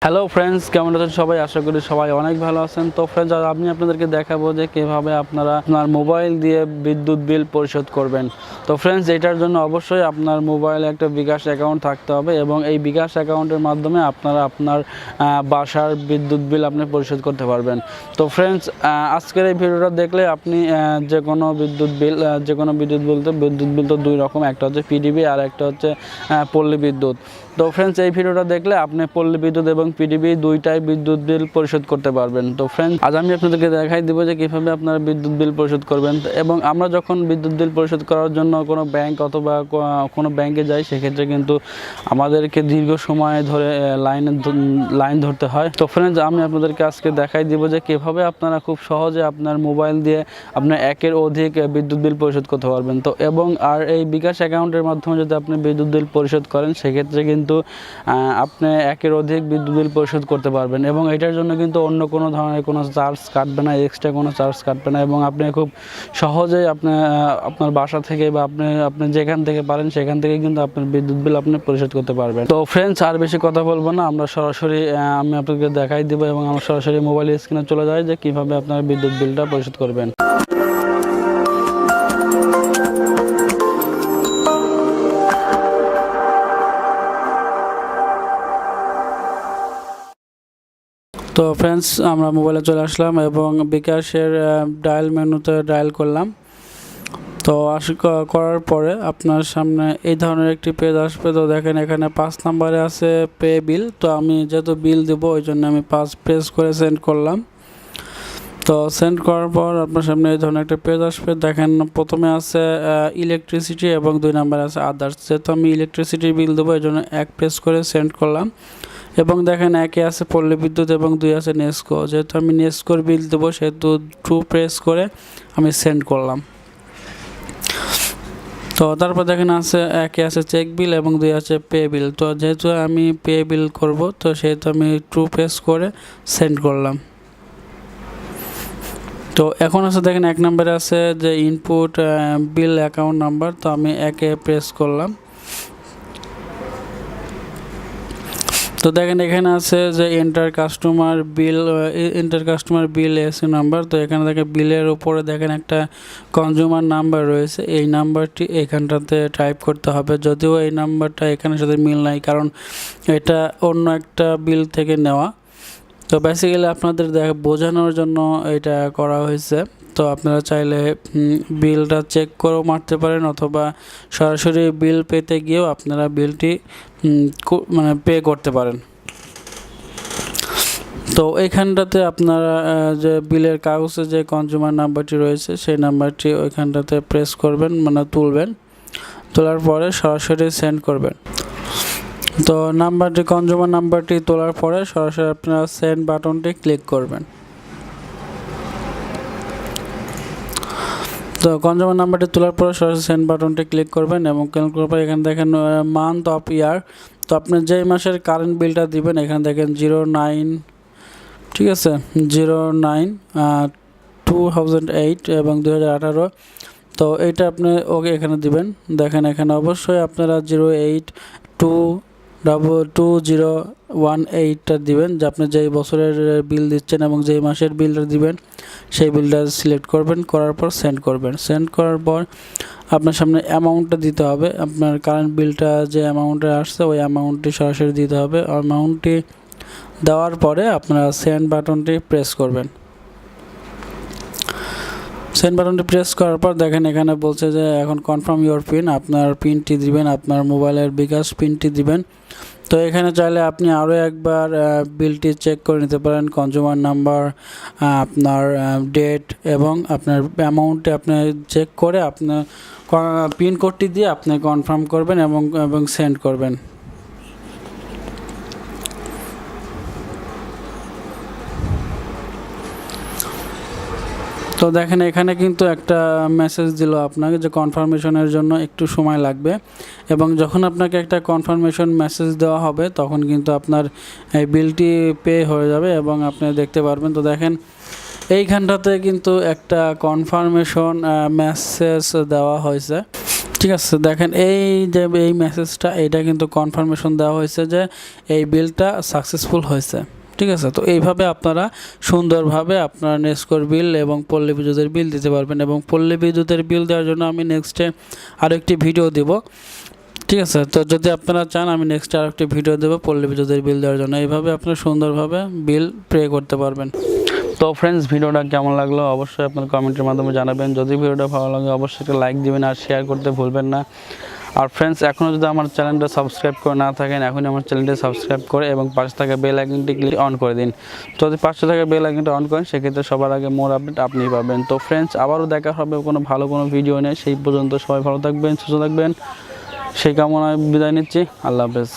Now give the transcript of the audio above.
Hello friends, কেমন আছেন সবাই? আশা করি সবাই অনেক ভালো আছেন। তো ফ্রেন্ডস, আজ আমি আপনাদেরকে দেখাবো যে কীভাবে আপনারা আপনার মোবাইল দিয়ে বিদ্যুৎ বিল পরিশোধ করবেন। তো ফ্রেন্ডস, এটার জন্য অবশ্যই আপনার মোবাইলে একটা bKash অ্যাকাউন্ট থাকতে হবে এবং এই bKash অ্যাকাউন্টের মাধ্যমে আপনারা আপনার বাসার বিদ্যুৎ বিল আপনি পরিশোধ করতে পারবেন। তো ফ্রেন্ডস, আজকের এই ভিডিওটা দেখলে আপনি যে কোনো বিদ্যুৎ বিল তো দুই রকম, একটা হচ্ছে পিডিবি আর একটা হচ্ছে পল্লী বিদ্যুৎ। তো ফ্রেন্ডস, এই ভিডিওটা দেখলে আপনি পল্লী বিদ্যুৎ এবং পিডিবি দুইটাই বিদ্যুৎ বিল পরিশোধ করতে পারবেন। তো ফ্রেন্ডস, আজ আমি আপনাদেরকে দেখাই দেবো যে কীভাবে আপনারা বিদ্যুৎ বিল পরিশোধ করবেন। এবং আমরা যখন বিদ্যুৎ বিল পরিশোধ করার জন্য কোনো ব্যাংক অথবা কোনো ব্যাংকে যাই, সেক্ষেত্রে কিন্তু আমাদেরকে দীর্ঘ সময় ধরে লাইন ধরতে হয়। তো ফ্রেন্ডস, আমি আপনাদেরকে আজকে দেখাই দিব যে কীভাবে আপনারা খুব সহজে আপনার মোবাইল দিয়ে আপনার একের অধিক বিদ্যুৎ বিল পরিশোধ করতে পারবেন। তো এবং আর এই bKash অ্যাকাউন্টের মাধ্যমে যদি আপনি বিদ্যুৎ বিল পরিশোধ করেন, সেক্ষেত্রে কিন্তু আপনি একের অধিক বিদ্যুৎ বিল পরিশোধ করতে পারবেন এবং এটার জন্য কিন্তু অন্য কোনো ধরনের কোনো চার্জ কাটবে না, এক্সট্রা কোনো চার্জ কাটবে না এবং আপনি খুব সহজেই আপনার বাসা থেকে বা আপনি যেখান থেকে পারেন সেখান থেকে কিন্তু আপনার বিদ্যুৎ বিল আপনি পরিশোধ করতে পারবেন। তো ফ্রেন্ডস, আর বেশি কথা বলবো না, আমরা সরাসরি আমি আপনাকে দেখাই দিব এবং আমরা সরাসরি মোবাইল স্ক্রিনে চলে যাই যে কীভাবে আপনার বিদ্যুৎ বিলটা পরিশোধ করবেন। তো ফ্রেন্ডস, আমরা মোবাইলে চলে আসলাম এবং bKashের ডায়াল মেনুতে ডায়াল করলাম। তো করার পরে আপনার সামনে এই ধরনের একটি পেজ আসবে। তো দেখেন, এখানে 5 নম্বরে আছে পে বিল। তো আমি যেহেতু বিল দেবো, ওই জন্য আমি 5 প্রেস করে সেন্ড করলাম। তো সেন্ড করার পর আপনার সামনে এই ধরনের একটা পেজ আসবে। দেখেন, প্রথমে আছে ইলেকট্রিসিটি এবং 2 নম্বরে আছে আদার্স। যেহেতু আমি ইলেকট্রিসিটির বিল দেবো, এই জন্য 1 প্রেস করে সেন্ড করলাম। এবং দেখেন, 1 আছে পল্লী বিদ্যুৎ এবং 2 আছে নেস্কো। যেহেতু আমি নেস্কোর বিল দেবো, সেহেতু 2 প্রেস করে আমি সেন্ড করলাম। তো তারপর দেখেন, 1 আছে চেক বিল এবং 2 আছে পে বিল। তো যেহেতু আমি পে বিল করব, তো সেহেতু আমি 2 প্রেস করে সেন্ড করলাম। তো এখন আছে দেখেন, 1 নম্বরে আছে যে ইনপুট বিল অ্যাকাউন্ট নাম্বার। তো আমি 1 প্রেস করলাম। তো দেখেন, এখানে আছে যে এন্টার কাস্টমার বিল এসি নাম্বার। তো এখানে দেখেন বিলের উপরে দেখেন একটা কনজিউমার নাম্বার রয়েছে, এই নাম্বারটি এখানটাতে টাইপ করতে হবে। যদিও এই নাম্বারটা এখানের সাথে মিল নাই, কারণ এটা অন্য একটা বিল থেকে নেওয়া। তো বেসিক্যালি আপনাদের বোঝানোর জন্য এটা করা হয়েছে। তো আপনারা চাইলে বিলটা চেক করেও মারতে পারেন, অথবা সরাসরি বিল পেতে গিয়েও আপনারা বিলটি পে করতে পারেন। তো এইখানটাতে আপনারা যে বিলের কাগজে যে কনজিউমার নাম্বারটি রয়েছে, সেই নাম্বারটি ওইখানটাতে প্রেস করবেন, তুলবেন। তোলার পরে সরাসরি সেন্ড করবেন। তো কনজিউমার নাম্বারটি তোলার পরে সরাসরি আপনারা সেন্ড বাটনটি ক্লিক করবেন। তো কনজিউমার নাম্বারটি তোলার পরে সরাসরি সেন্ড বাটনটি ক্লিক করবেন এবং ক্লিক করার পর এখানে দেখেন মান্থ অফ ইয়ার। তো আপনি যেই মাসের কারেন্ট বিলটা দিবেন, এখানে দেখেন 09, ঠিক আছে, 09/2008 এবং 2018। তো এইটা আপনি ওকে এখানে দিবেন। দেখেন, এখানে অবশ্যই আপনারা 08/2018টা দিবেন, যে আপনি যেই বছরের বিল দিচ্ছেন এবং যেই মাসের বিলটা দিবেন সেই বিলটা সিলেক্ট করবেন। করার পর সেন্ড করবেন। সেন্ড করার পর আপনার সামনে অ্যামাউন্টটা দিতে হবে। আপনার কারেন্ট বিলটা যে অ্যামাউন্টে আসছে, ওই অ্যামাউন্টটি সরাসরি দিতে হবে। অ্যামাউন্টটি দেওয়ার পরে আপনারা সেন্ড বাটনটি প্রেস করবেন। সেন্ড বাটনটি প্রেস করার পর দেখেন, এখানে বলছে যে এখন কনফার্ম ইউর পিন। আপনার পিনটি দিবেন, আপনার মোবাইলের bKash পিনটি দিবেন। তো এখানে চাইলে আপনি আরও একবার বিলটি চেক করে নিতে পারেন, কনজিউমার নাম্বার, আপনার ডেট এবং আপনার অ্যামাউন্টে আপনি চেক করে আপনার পিন কোডটি দিয়ে আপনি কনফার্ম করবেন এবং সেন্ড করবেন। তো দেখেন, এখানে কিন্তু একটা মেসেজ দিল আপনাকে যে কনফার্মেশনের জন্য একটু সময় লাগবে, এবং যখন আপনাকে একটা কনফার্মেশন মেসেজ দেওয়া হবে তখন কিন্তু আপনার এই বিলটি পে হয়ে যাবে এবং আপনি দেখতে পারবেন। তো দেখেন, এইখানটাতে কিন্তু একটা কনফার্মেশন মেসেজ দেওয়া হয়েছে। ঠিক আছে, দেখেন এই যে এই মেসেজটা এটা কিন্তু কনফার্মেশন দেওয়া হয়েছে যে এই বিলটা সাকসেসফুল হয়েছে। ঠিক আছে, তো এইভাবে আপনারা সুন্দরভাবে আপনার নেস্কোর বিল এবং পল্লী বিদ্যুতের বিল দিতে পারবেন। এবং পল্লী বিদ্যুতের বিল দেওয়ার জন্য আমি নেক্সটে আরও একটি ভিডিও দেব। ঠিক আছে, তো যদি আপনারা চান আমি নেক্সট আরেকটি ভিডিও দেবো পল্লী বিদ্যুতের বিল দেওয়ার জন্য। এইভাবে আপনারা সুন্দরভাবে বিল পে করতে পারবেন। তো ফ্রেন্ডস, ভিডিওটা কেমন লাগলো অবশ্যই আপনার কমেন্টের মাধ্যমে জানাবেন। যদি ভিডিওটা ভালো লাগে অবশ্যই একটা লাইক দিবেন আর শেয়ার করতে ভুলবেন না। আর ফ্রেন্ডস, এখনও যদি আমার চ্যানেলটা সাবস্ক্রাইব করে না থাকেন এখনই আমার চ্যানেলটি সাবস্ক্রাইব করে এবং পাশে থাকা বেল আইকনটি ক্লিক অন করে দিন। যদি পাশে থাকা বেল আইকনটা অন করেন সেক্ষেত্রে সবার আগে মোর আপডেট আপনিই পাবেন। তো ফ্রেন্ডস, আবারও দেখা হবে কোনো ভিডিও নেই। সেই পর্যন্ত সবাই ভালো থাকবেন, সুস্থ থাকবেন, সেই কামনায় বিদায় নিচ্ছি। আল্লাহ হাফেজ।